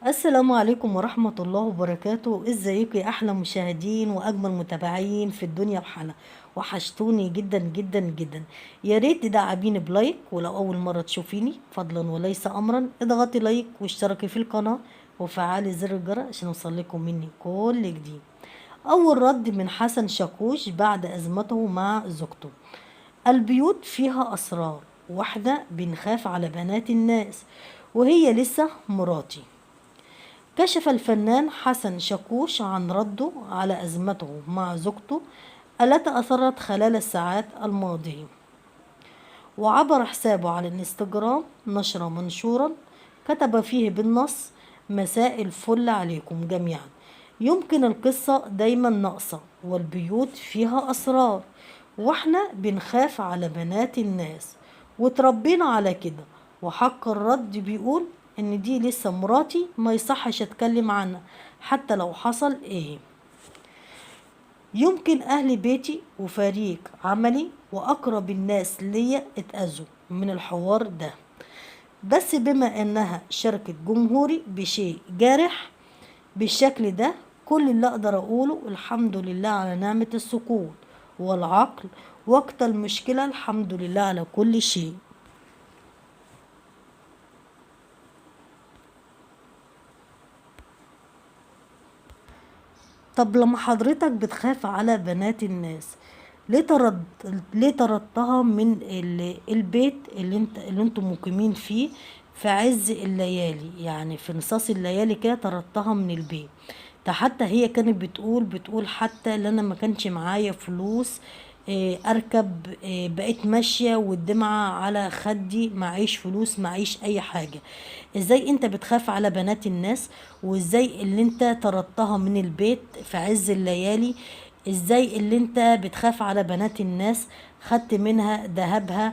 السلام عليكم ورحمة الله وبركاته. ازيكم يا احلى مشاهدين واجمل متابعين في الدنيا بحالها. وحشتوني جدا جدا جدا. يا ريت تدعميني بلايك، ولو اول مرة تشوفيني فضلا وليس امرا اضغطي لايك واشتركي في القناة وفعلي زر الجرس عشان يوصلكم مني كل جديد. اول رد من حسن شاكوش بعد ازمته مع زوجته: البيوت فيها اسرار، واحنا بنخاف على بنات الناس وهي لسه مراتي. كشف الفنان حسن شاكوش عن رده على أزمته مع زوجته التي أثرت خلال الساعات الماضية، وعبر حسابه على الانستجرام نشر منشورا كتب فيه بالنص: مساء الفل عليكم جميعا، يمكن القصة دايما ناقصة والبيوت فيها أسرار، واحنا بنخاف على بنات الناس وتربينا على كده. وحق الرد بيقول ان دي لسه مراتي، ما يصحش اتكلم عنها حتى لو حصل ايه. يمكن اهل بيتي وفريق عملي واقرب الناس ليا اتأذوا من الحوار ده، بس بما انها شاركت جمهوري بشيء جارح بالشكل ده، كل اللي اقدر اقوله الحمد لله على نعمة السكوت والعقل وقت المشكلة. الحمد لله على كل شيء. طب لما حضرتك بتخاف على بنات الناس، ليه طردتها من البيت اللي انتم مقيمين فيه في عز الليالي؟ يعني في نصاص الليالي كده طردتها من البيت. ده حتى هي كانت بتقول حتى ان انا ما كانش معايا فلوس اركب، بقيت ماشية والدمعة على خدي، معيش فلوس معيش اي حاجة. ازاي انت بتخاف على بنات الناس؟ وازاي اللي انت طردتها من البيت في عز الليالي؟ ازاي اللي انت بتخاف على بنات الناس؟ خدت منها ذهبها،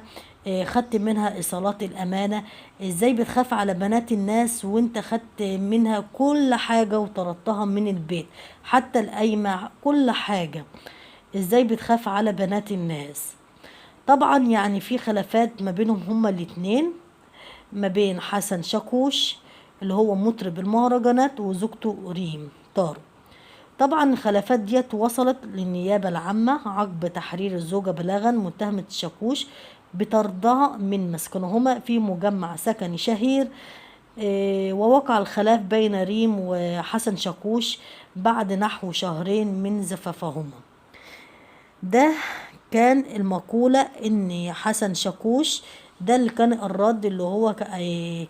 خدت منها ايصالات الامانة. ازاي بتخاف على بنات الناس وانت خدت منها كل حاجة وطردتها من البيت، حتى القايمة كل حاجة؟ ازاي بتخاف على بنات الناس؟ طبعا يعني في خلافات ما بينهم هما الاتنين، ما بين حسن شاكوش اللي هو مطرب المهرجانات وزوجته ريم طارق. طبعا الخلافات ديت وصلت للنيابة العامة عقب تحرير الزوجة بلاغا متهمة شاكوش بطردها من مسكنهما في مجمع سكني شهير. ووقع الخلاف بين ريم وحسن شاكوش بعد نحو شهرين من زفافهما. ده كان المقولة ان حسن شاكوش ده اللي كان الرد اللي هو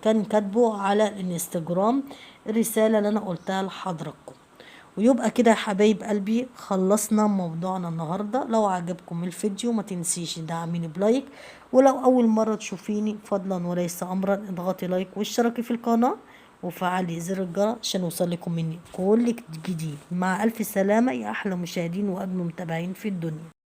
كان كاتبه على الانستجرام، الرسالة اللي انا قلتها لحضراتكم. ويبقى كده يا حبايب قلبي خلصنا موضوعنا النهاردة. لو عجبكم الفيديو ما تنسيش دعميني بلايك، ولو اول مرة تشوفيني فضلا وليس امرا اضغطي لايك واشتركي في القناة وفعلي زر الجرس عشان يوصلكم مني كل جديد. مع الف سلامة يا احلى مشاهدين واجمل متابعين في الدنيا.